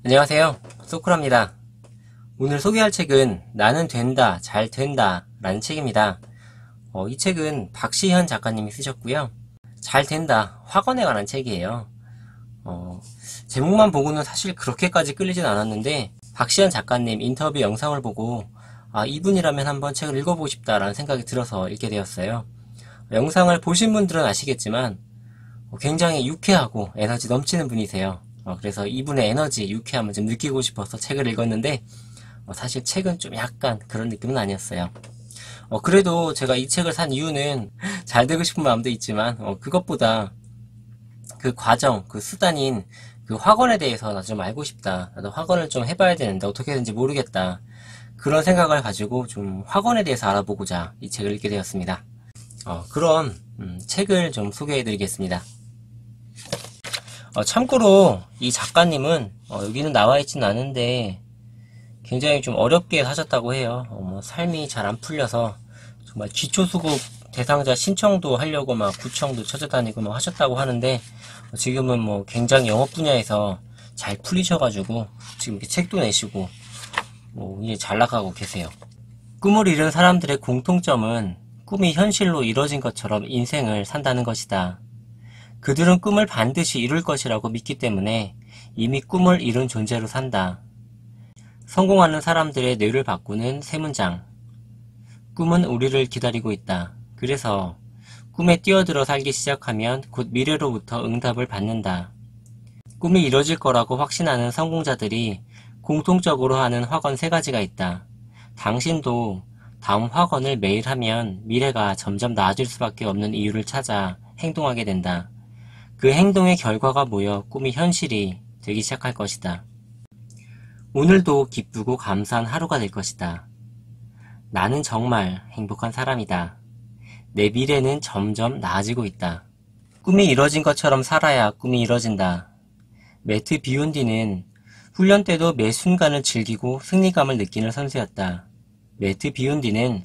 안녕하세요. 소크라입니다. 오늘 소개할 책은 나는 된다, 잘 된다 라는 책입니다. 이 책은 박시현 작가님이 쓰셨고요. 잘 된다, 학원에 관한 책이에요. 제목만 보고는 사실 그렇게까지 끌리진 않았는데 박시현 작가님 인터뷰 영상을 보고 이분이라면 한번 책을 읽어보고 싶다라는 생각이 들어서 읽게 되었어요. 영상을 보신 분들은 아시겠지만 굉장히 유쾌하고 에너지 넘치는 분이세요. 그래서 이분의 에너지, 유쾌함을 좀 느끼고 싶어서 책을 읽었는데 사실 책은 좀 약간 그런 느낌은 아니었어요. 그래도 제가 이 책을 산 이유는 잘 되고 싶은 마음도 있지만 그것보다 그 과정, 그 수단인 그 학원에 대해서 나도 좀 알고 싶다. 나도 학원을 좀 해봐야 되는데 어떻게 되는지 모르겠다. 그런 생각을 가지고 좀 학원에 대해서 알아보고자 이 책을 읽게 되었습니다. 그럼 책을 좀 소개해 드리겠습니다. 참고로 이 작가님은 여기는 나와 있진 않은데 굉장히 좀 어렵게 사셨다고 해요. 삶이 잘 안 풀려서 정말 기초수급 대상자 신청도 하려고 막 구청도 찾아다니고 막 하셨다고 하는데 지금은 뭐 굉장히 영업 분야에서 잘 풀리셔가지고 지금 이렇게 책도 내시고 이제 잘 나가고 계세요. 꿈을 이룬 사람들의 공통점은 꿈이 현실로 이뤄진 것처럼 인생을 산다는 것이다. 그들은 꿈을 반드시 이룰 것이라고 믿기 때문에 이미 꿈을 이룬 존재로 산다. 성공하는 사람들의 뇌를 바꾸는 세 문장. 꿈은 우리를 기다리고 있다. 그래서 꿈에 뛰어들어 살기 시작하면 곧 미래로부터 응답을 받는다. 꿈이 이뤄질 거라고 확신하는 성공자들이 공통적으로 하는 확언 3가지가 있다. 당신도 다음 확언을 매일 하면 미래가 점점 나아질 수밖에 없는 이유를 찾아 행동하게 된다. 그 행동의 결과가 모여 꿈이 현실이 되기 시작할 것이다. 오늘도 기쁘고 감사한 하루가 될 것이다. 나는 정말 행복한 사람이다. 내 미래는 점점 나아지고 있다. 꿈이 이뤄진 것처럼 살아야 꿈이 이뤄진다. 매트 비욘디는 훈련 때도 매 순간을 즐기고 승리감을 느끼는 선수였다. 매트 비욘디는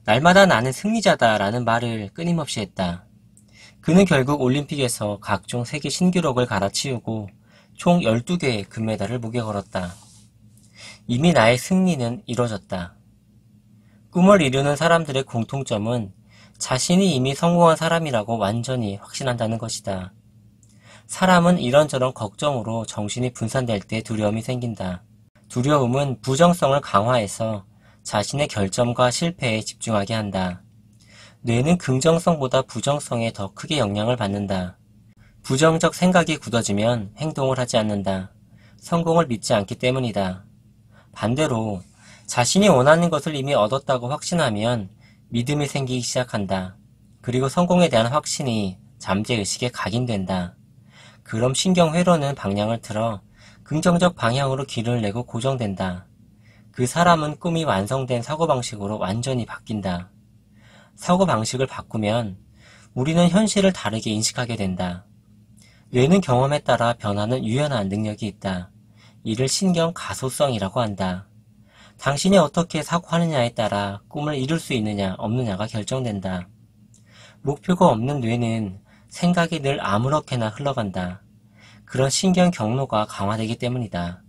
날마다 나는 승리자다 라는 말을 끊임없이 했다. 그는 결국 올림픽에서 각종 세계 신기록을 갈아치우고 총 12개의 금메달을 목에 걸었다. 이미 나의 승리는 이뤄졌다. 꿈을 이루는 사람들의 공통점은 자신이 이미 성공한 사람이라고 완전히 확신한다는 것이다. 사람은 이런저런 걱정으로 정신이 분산될 때 두려움이 생긴다. 두려움은 부정성을 강화해서 자신의 결점과 실패에 집중하게 한다. 뇌는 긍정성보다 부정성에 더 크게 영향을 받는다. 부정적 생각이 굳어지면 행동을 하지 않는다. 성공을 믿지 않기 때문이다. 반대로 자신이 원하는 것을 이미 얻었다고 확신하면 믿음이 생기기 시작한다. 그리고 성공에 대한 확신이 잠재의식에 각인된다. 그럼 신경회로는 방향을 틀어 긍정적 방향으로 길을 내고 고정된다. 그 사람은 꿈이 완성된 사고방식으로 완전히 바뀐다. 사고방식을 바꾸면 우리는 현실을 다르게 인식하게 된다. 뇌는 경험에 따라 변하는 유연한 능력이 있다. 이를 신경 가소성이라고 한다. 당신이 어떻게 사고하느냐에 따라 꿈을 이룰 수 있느냐 없느냐가 결정된다. 목표가 없는 뇌는 생각이 늘 아무렇게나 흘러간다. 그런 신경 경로가 강화되기 때문이다.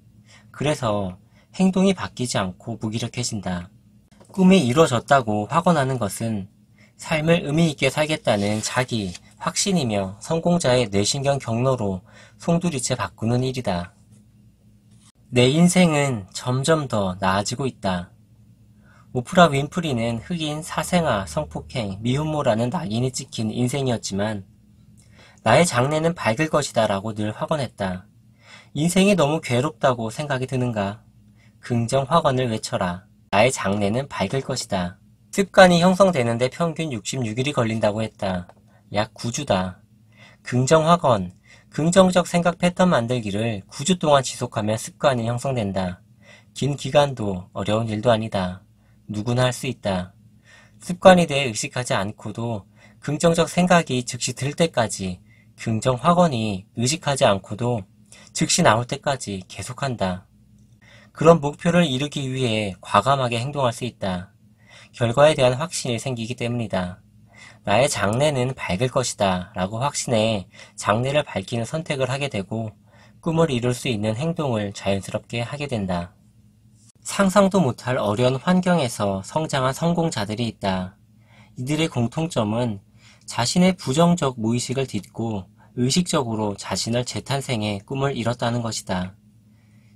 그래서 행동이 바뀌지 않고 무기력해진다. 꿈이 이루어졌다고 확언하는 것은 삶을 의미있게 살겠다는 자기 확신이며 성공자의 뇌신경 경로로 송두리째 바꾸는 일이다. 내 인생은 점점 더 나아지고 있다. 오프라 윈프리는 흑인, 사생아, 성폭행, 미혼모라는 낙인이 찍힌 인생이었지만 나의 장래는 밝을 것이다 라고 늘 확언했다. 인생이 너무 괴롭다고 생각이 드는가? 긍정 확언을 외쳐라. 나의 장래는 밝을 것이다. 습관이 형성되는데 평균 66일이 걸린다고 했다. 약 9주다. 긍정 확언, 긍정적 생각 패턴 만들기를 9주 동안 지속하면 습관이 형성된다. 긴 기간도 어려운 일도 아니다. 누구나 할 수 있다. 습관이 돼 의식하지 않고도 긍정적 생각이 즉시 들 때까지, 긍정 확언이 의식하지 않고도 즉시 나올 때까지 계속한다. 그런 목표를 이루기 위해 과감하게 행동할 수 있다. 결과에 대한 확신이 생기기 때문이다. 나의 장래는 밝을 것이다 라고 확신해 장래를 밝히는 선택을 하게 되고 꿈을 이룰 수 있는 행동을 자연스럽게 하게 된다. 상상도 못할 어려운 환경에서 성장한 성공자들이 있다. 이들의 공통점은 자신의 부정적 무의식을 딛고 의식적으로 자신을 재탄생해 꿈을 이뤘다는 것이다.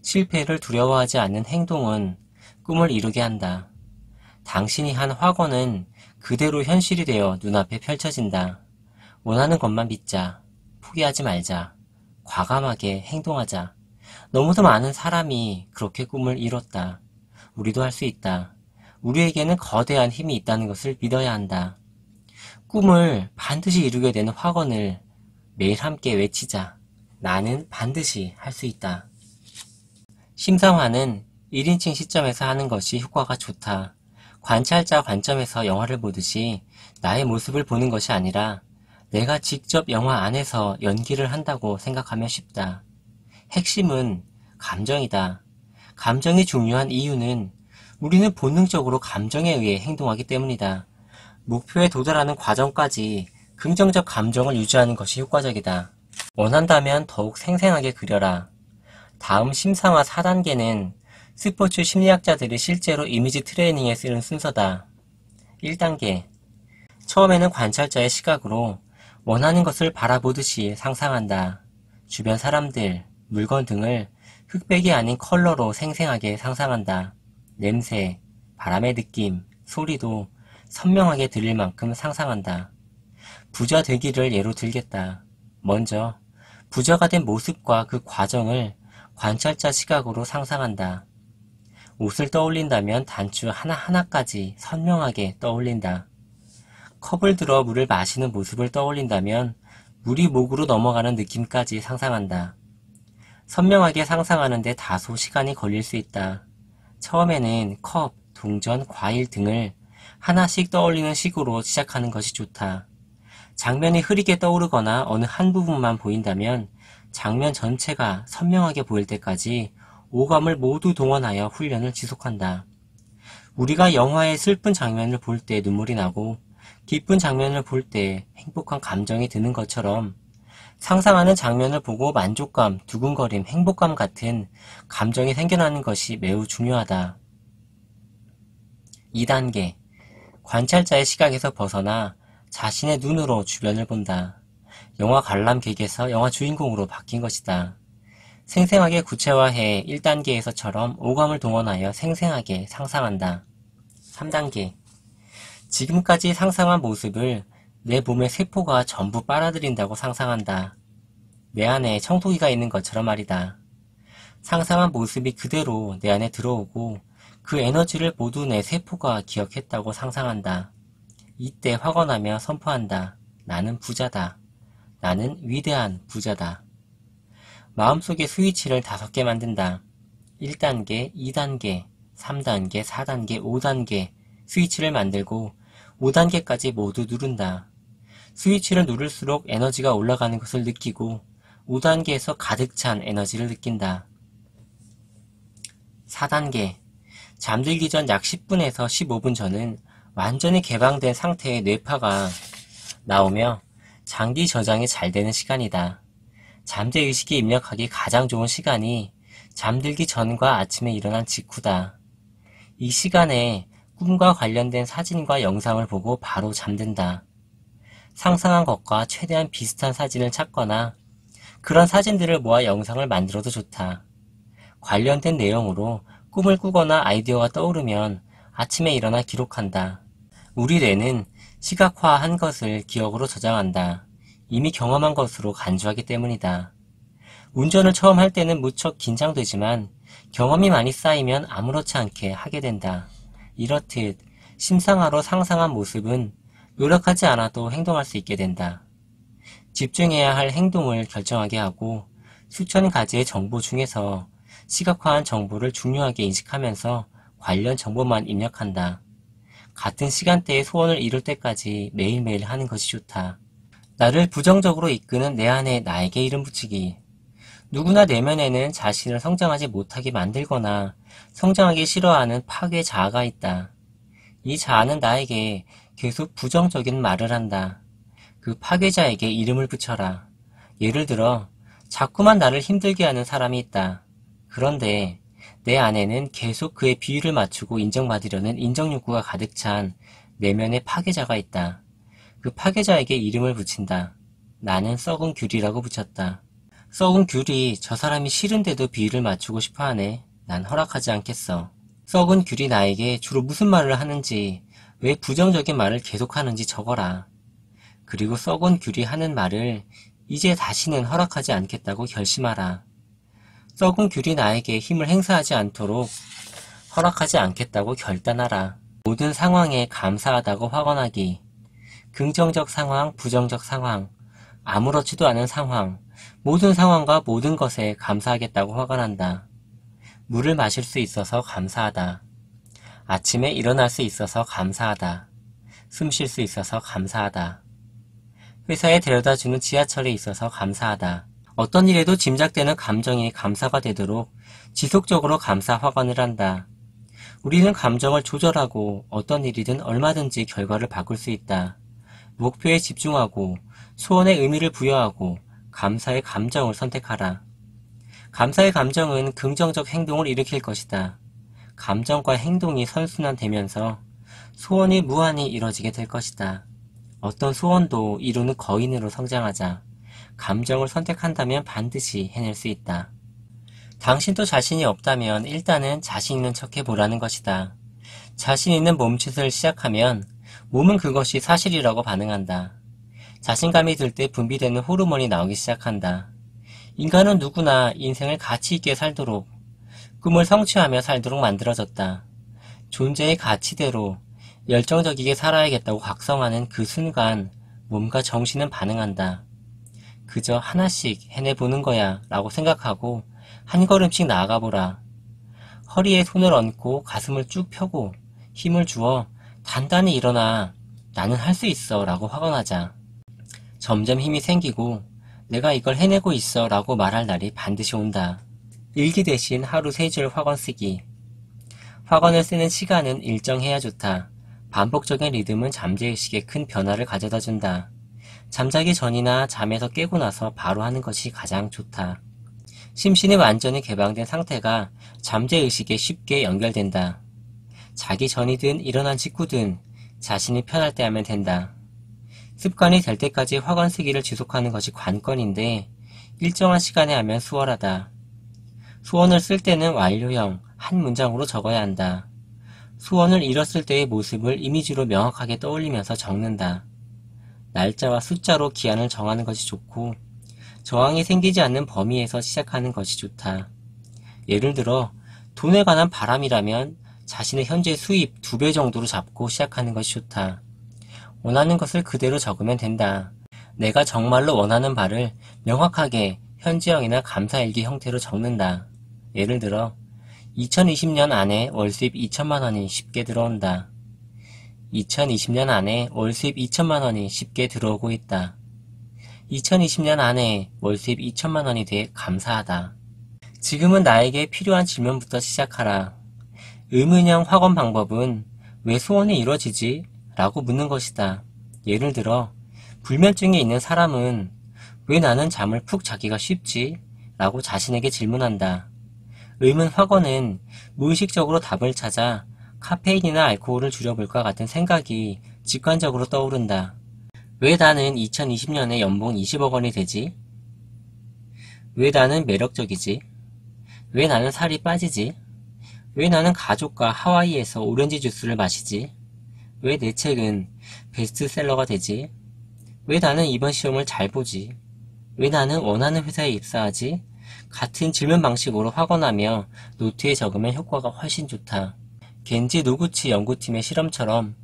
실패를 두려워하지 않는 행동은 꿈을 이루게 한다. 당신이 한 확언은 그대로 현실이 되어 눈앞에 펼쳐진다. 원하는 것만 믿자. 포기하지 말자. 과감하게 행동하자. 너무도 많은 사람이 그렇게 꿈을 이뤘다. 우리도 할 수 있다. 우리에게는 거대한 힘이 있다는 것을 믿어야 한다. 꿈을 반드시 이루게 되는 확언을 매일 함께 외치자. 나는 반드시 할 수 있다. 심상화는 1인칭 시점에서 하는 것이 효과가 좋다. 관찰자 관점에서 영화를 보듯이 나의 모습을 보는 것이 아니라 내가 직접 영화 안에서 연기를 한다고 생각하면 쉽다. 핵심은 감정이다. 감정이 중요한 이유는 우리는 본능적으로 감정에 의해 행동하기 때문이다. 목표에 도달하는 과정까지 긍정적 감정을 유지하는 것이 효과적이다. 원한다면 더욱 생생하게 그려라. 다음 심상화 4단계는 스포츠 심리학자들이 실제로 이미지 트레이닝에 쓰는 순서다. 1단계. 처음에는 관찰자의 시각으로 원하는 것을 바라보듯이 상상한다. 주변 사람들, 물건 등을 흑백이 아닌 컬러로 생생하게 상상한다. 냄새, 바람의 느낌, 소리도 선명하게 들릴 만큼 상상한다. 부자 되기를 예로 들겠다. 먼저 부자가 된 모습과 그 과정을 관찰자 시각으로 상상한다. 옷을 떠올린다면 단추 하나하나까지 선명하게 떠올린다. 컵을 들어 물을 마시는 모습을 떠올린다면 물이 목으로 넘어가는 느낌까지 상상한다. 선명하게 상상하는데 다소 시간이 걸릴 수 있다. 처음에는 컵, 동전, 과일 등을 하나씩 떠올리는 식으로 시작하는 것이 좋다. 장면이 흐리게 떠오르거나 어느 한 부분만 보인다면 장면 전체가 선명하게 보일 때까지 오감을 모두 동원하여 훈련을 지속한다. 우리가 영화의 슬픈 장면을 볼 때 눈물이 나고 기쁜 장면을 볼 때 행복한 감정이 드는 것처럼 상상하는 장면을 보고 만족감, 두근거림, 행복감 같은 감정이 생겨나는 것이 매우 중요하다. 2단계. 관찰자의 시각에서 벗어나 자신의 눈으로 주변을 본다. 영화 관람객에서 영화 주인공으로 바뀐 것이다. 생생하게 구체화해 1단계에서처럼 오감을 동원하여 생생하게 상상한다. 3단계. 지금까지 상상한 모습을 내 몸의 세포가 전부 빨아들인다고 상상한다. 내 안에 청소기가 있는 것처럼 말이다. 상상한 모습이 그대로 내 안에 들어오고 그 에너지를 모두 내 세포가 기억했다고 상상한다. 이때 확언하며 선포한다. 나는 부자다. 나는 위대한 부자다. 마음속에 스위치를 5개 만든다. 1단계, 2단계, 3단계, 4단계, 5단계 스위치를 만들고 5단계까지 모두 누른다. 스위치를 누를수록 에너지가 올라가는 것을 느끼고 5단계에서 가득 찬 에너지를 느낀다. 4단계. 잠들기 전 약 10분에서 15분 전은 완전히 개방된 상태의 뇌파가 나오며 장기 저장이 잘 되는 시간이다. 잠재의식이 입력하기 가장 좋은 시간이 잠들기 전과 아침에 일어난 직후다. 이 시간에 꿈과 관련된 사진과 영상을 보고 바로 잠든다. 상상한 것과 최대한 비슷한 사진을 찾거나 그런 사진들을 모아 영상을 만들어도 좋다. 관련된 내용으로 꿈을 꾸거나 아이디어가 떠오르면 아침에 일어나 기록한다. 우리 뇌는 시각화한 것을 기억으로 저장한다. 이미 경험한 것으로 간주하기 때문이다. 운전을 처음 할 때는 무척 긴장되지만 경험이 많이 쌓이면 아무렇지 않게 하게 된다. 이렇듯 심상화로 상상한 모습은 노력하지 않아도 행동할 수 있게 된다. 집중해야 할 행동을 결정하게 하고 수천 가지의 정보 중에서 시각화한 정보를 중요하게 인식하면서 관련 정보만 입력한다. 같은 시간대에 소원을 이룰 때까지 매일매일 하는 것이 좋다. 나를 부정적으로 이끄는 내 안에 나에게 이름 붙이기. 누구나 내면에는 자신을 성장하지 못하게 만들거나 성장하기 싫어하는 파괴 자아가 있다. 이 자아는 나에게 계속 부정적인 말을 한다. 그 파괴자에게 이름을 붙여라. 예를 들어 자꾸만 나를 힘들게 하는 사람이 있다. 그런데 내 안에는 계속 그의 비위를 맞추고 인정받으려는 인정욕구가 가득 찬 내면의 파괴자가 있다. 그 파괴자에게 이름을 붙인다. 나는 썩은 귤이라고 붙였다. 썩은 귤이 저 사람이 싫은데도 비위를 맞추고 싶어하네. 난 허락하지 않겠어. 썩은 귤이 나에게 주로 무슨 말을 하는지, 왜 부정적인 말을 계속하는지 적어라. 그리고 썩은 귤이 하는 말을 이제 다시는 허락하지 않겠다고 결심하라. 썩은 귤이 나에게 힘을 행사하지 않도록 허락하지 않겠다고 결단하라. 모든 상황에 감사하다고 확언하기. 긍정적 상황, 부정적 상황, 아무렇지도 않은 상황, 모든 상황과 모든 것에 감사하겠다고 확언한다. 물을 마실 수 있어서 감사하다. 아침에 일어날 수 있어서 감사하다. 숨 쉴 수 있어서 감사하다. 회사에 데려다주는 지하철에 있어서 감사하다. 어떤 일에도 짐작되는 감정이 감사가 되도록 지속적으로 감사 확언을 한다. 우리는 감정을 조절하고 어떤 일이든 얼마든지 결과를 바꿀 수 있다. 목표에 집중하고 소원의 의미를 부여하고 감사의 감정을 선택하라. 감사의 감정은 긍정적 행동을 일으킬 것이다. 감정과 행동이 선순환되면서 소원이 무한히 이뤄지게 될 것이다. 어떤 소원도 이루는 거인으로 성장하자. 감정을 선택한다면 반드시 해낼 수 있다. 당신도 자신이 없다면 일단은 자신 있는 척 해보라는 것이다. 자신 있는 몸짓을 시작하면 몸은 그것이 사실이라고 반응한다. 자신감이 들 때 분비되는 호르몬이 나오기 시작한다. 인간은 누구나 인생을 가치 있게 살도록, 꿈을 성취하며 살도록 만들어졌다. 존재의 가치대로 열정적이게 살아야겠다고 각성하는 그 순간 몸과 정신은 반응한다. 그저 하나씩 해내보는 거야 라고 생각하고 한 걸음씩 나아가보라. 허리에 손을 얹고 가슴을 쭉 펴고 힘을 주어 단단히 일어나 나는 할 수 있어 라고 확언하자. 점점 힘이 생기고 내가 이걸 해내고 있어 라고 말할 날이 반드시 온다. 일기 대신 하루 3줄 확언 쓰기. 확언을 쓰는 시간은 일정해야 좋다. 반복적인 리듬은 잠재의식에 큰 변화를 가져다 준다. 잠자기 전이나 잠에서 깨고 나서 바로 하는 것이 가장 좋다. 심신이 완전히 개방된 상태가 잠재의식에 쉽게 연결된다. 자기 전이든 일어난 직후든 자신이 편할 때 하면 된다. 습관이 될 때까지 확언 쓰기를 지속하는 것이 관건인데 일정한 시간에 하면 수월하다. 소원을 쓸 때는 완료형, 한 문장으로 적어야 한다. 소원을 이뤘을 때의 모습을 이미지로 명확하게 떠올리면서 적는다. 날짜와 숫자로 기한을 정하는 것이 좋고 저항이 생기지 않는 범위에서 시작하는 것이 좋다. 예를 들어 돈에 관한 바람이라면 자신의 현재 수입 2배 정도로 잡고 시작하는 것이 좋다. 원하는 것을 그대로 적으면 된다. 내가 정말로 원하는 바를 명확하게 현지형이나 감사일기 형태로 적는다. 예를 들어 2020년 안에 월 수입 2천만 원이 쉽게 들어온다. 2020년 안에 월 수입 2천만 원이 쉽게 들어오고 있다. 2020년 안에 월 수입 2천만 원이 돼 감사하다. 지금은 나에게 필요한 질문부터 시작하라. 의문형 확언 방법은 왜 소원이 이루어지지? 라고 묻는 것이다. 예를 들어 불면증이 있는 사람은 왜 나는 잠을 푹 자기가 쉽지? 라고 자신에게 질문한다. 의문 확언은 무의식적으로 답을 찾아 카페인이나 알코올을 줄여볼까 같은 생각이 직관적으로 떠오른다. 왜 나는 2020년에 연봉 20억 원이 되지? 왜 나는 매력적이지? 왜 나는 살이 빠지지? 왜 나는 가족과 하와이에서 오렌지 주스를 마시지? 왜 내 책은 베스트셀러가 되지? 왜 나는 이번 시험을 잘 보지? 왜 나는 원하는 회사에 입사하지? 같은 질문 방식으로 확언하며 노트에 적으면 효과가 훨씬 좋다. 겐지 노구치 연구팀의 실험처럼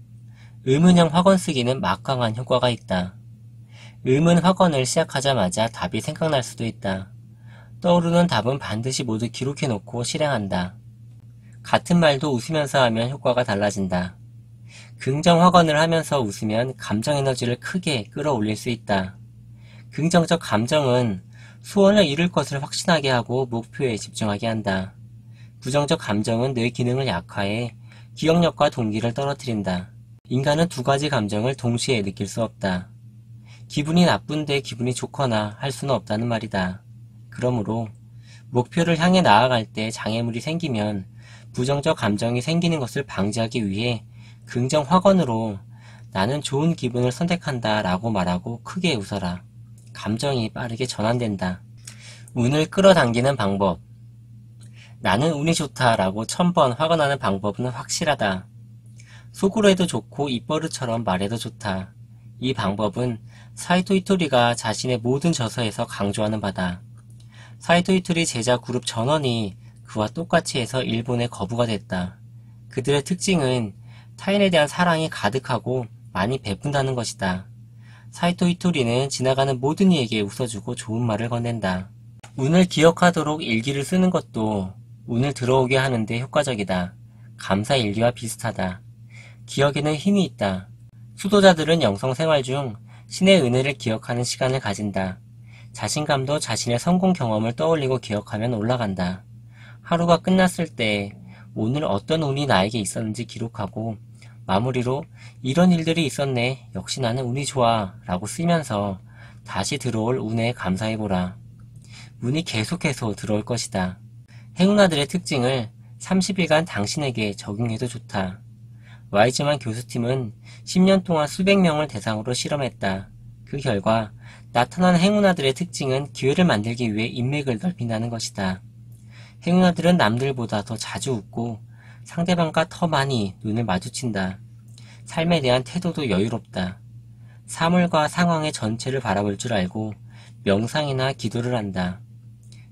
의문형 확언 쓰기는 막강한 효과가 있다. 의문 확언을 시작하자마자 답이 생각날 수도 있다. 떠오르는 답은 반드시 모두 기록해놓고 실행한다. 같은 말도 웃으면서 하면 효과가 달라진다. 긍정 확언을 하면서 웃으면 감정 에너지를 크게 끌어올릴 수 있다. 긍정적 감정은 소원을 이룰 것을 확신하게 하고 목표에 집중하게 한다. 부정적 감정은 뇌 기능을 약화해 기억력과 동기를 떨어뜨린다. 인간은 2가지 감정을 동시에 느낄 수 없다. 기분이 나쁜데 기분이 좋거나 할 수는 없다는 말이다. 그러므로 목표를 향해 나아갈 때 장애물이 생기면 부정적 감정이 생기는 것을 방지하기 위해 긍정 확언으로 나는 좋은 기분을 선택한다 라고 말하고 크게 웃어라. 감정이 빠르게 전환된다. 운을 끌어당기는 방법. 나는 운이 좋다 라고 1000번 확언하는 방법은 확실하다. 속으로 해도 좋고 입버릇처럼 말해도 좋다. 이 방법은 사이토 이토리가 자신의 모든 저서에서 강조하는 바다. 사이토 이토리 제자 그룹 전원이 그와 똑같이 해서 일본에 거부가 됐다. 그들의 특징은 타인에 대한 사랑이 가득하고 많이 베푼다는 것이다. 사이토 이토리는 지나가는 모든 이에게 웃어주고 좋은 말을 건넨다. 운을 기억하도록 일기를 쓰는 것도 운을 들어오게 하는데 효과적이다. 감사일기와 비슷하다. 기억에는 힘이 있다. 수도자들은 영성생활 중 신의 은혜를 기억하는 시간을 가진다. 자신감도 자신의 성공 경험을 떠올리고 기억하면 올라간다. 하루가 끝났을 때 오늘 어떤 운이 나에게 있었는지 기록하고 마무리로 이런 일들이 있었네. 역시 나는 운이 좋아. 라고 쓰면서 다시 들어올 운에 감사해보라. 운이 계속해서 들어올 것이다. 행운아들의 특징을 30일간 당신에게 적용해도 좋다. 와이즈만 교수팀은 10년 동안 수백 명을 대상으로 실험했다. 그 결과 나타나는 행운아들의 특징은 기회를 만들기 위해 인맥을 넓힌다는 것이다. 행운아들은 남들보다 더 자주 웃고 상대방과 더 많이 눈을 마주친다. 삶에 대한 태도도 여유롭다. 사물과 상황의 전체를 바라볼 줄 알고 명상이나 기도를 한다.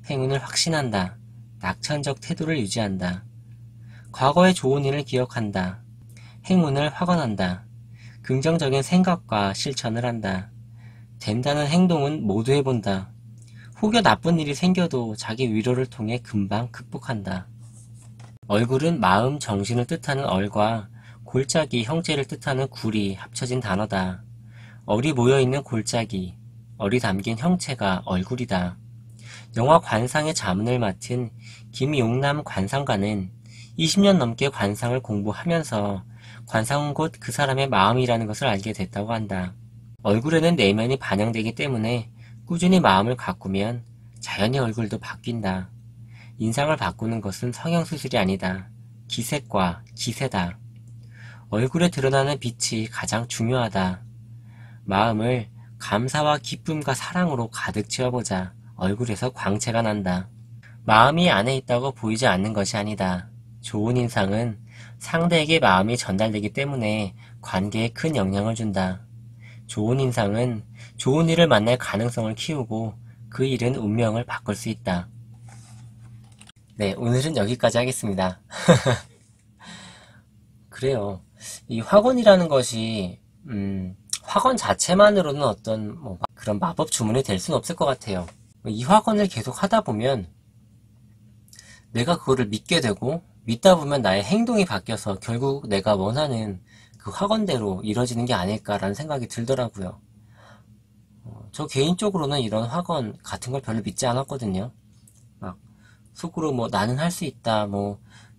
행운을 확신한다. 낙천적 태도를 유지한다. 과거의 좋은 일을 기억한다. 행운을 확언한다. 긍정적인 생각과 실천을 한다. 된다는 행동은 모두 해본다. 혹여 나쁜 일이 생겨도 자기 위로를 통해 금방 극복한다. 얼굴은 마음, 정신을 뜻하는 얼과 골짜기, 형제를 뜻하는 굴이 합쳐진 단어다. 얼이 모여있는 골짜기, 얼이 담긴 형체가 얼굴이다. 영화 관상의 자문을 맡은 김용남 관상가는 20년 넘게 관상을 공부하면서 관상은 곧 그 사람의 마음이라는 것을 알게 됐다고 한다. 얼굴에는 내면이 반영되기 때문에 꾸준히 마음을 가꾸면 자연히 얼굴도 바뀐다. 인상을 바꾸는 것은 성형수술이 아니다. 기색과 기세다. 얼굴에 드러나는 빛이 가장 중요하다. 마음을 감사와 기쁨과 사랑으로 가득 채워보자. 얼굴에서 광채가 난다. 마음이 안에 있다고 보이지 않는 것이 아니다. 좋은 인상은 상대에게 마음이 전달되기 때문에 관계에 큰 영향을 준다. 좋은 인상은 좋은 일을 만날 가능성을 키우고 그 일은 운명을 바꿀 수 있다. 네, 오늘은 여기까지 하겠습니다. 그래요. 이 확언이라는 것이 확언 자체만으로는 어떤 그런 마법 주문이 될 수는 없을 것 같아요. 이 확언을 계속 하다 보면 내가 그거를 믿게 되고 믿다 보면 나의 행동이 바뀌어서 결국 내가 원하는 그 확언대로 이루어지는 게 아닐까라는 생각이 들더라고요. 저 개인적으로는 이런 확언 같은 걸 별로 믿지 않았거든요. 막 속으로 나는 할 수 있다,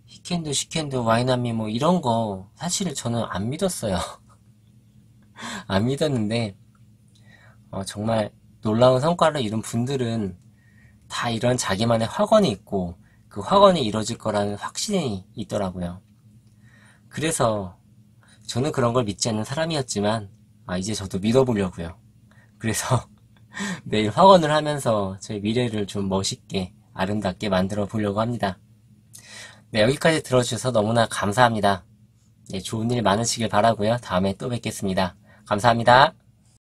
he can do, she can do, why not me, 이런 거 사실 저는 안 믿었어요. 안 믿었는데 정말 놀라운 성과를 이룬 분들은 다 이런 자기만의 확언이 있고 그 확언이 이루어질 거라는 확신이 있더라고요. 그래서 저는 그런 걸 믿지 않는 사람이었지만 이제 저도 믿어보려고요. 그래서 매일 확언을 하면서 저의 미래를 좀 멋있게 아름답게 만들어 보려고 합니다. 네, 여기까지 들어주셔서 너무나 감사합니다. 네, 좋은 일 많으시길 바라고요. 다음에 또 뵙겠습니다. 감사합니다.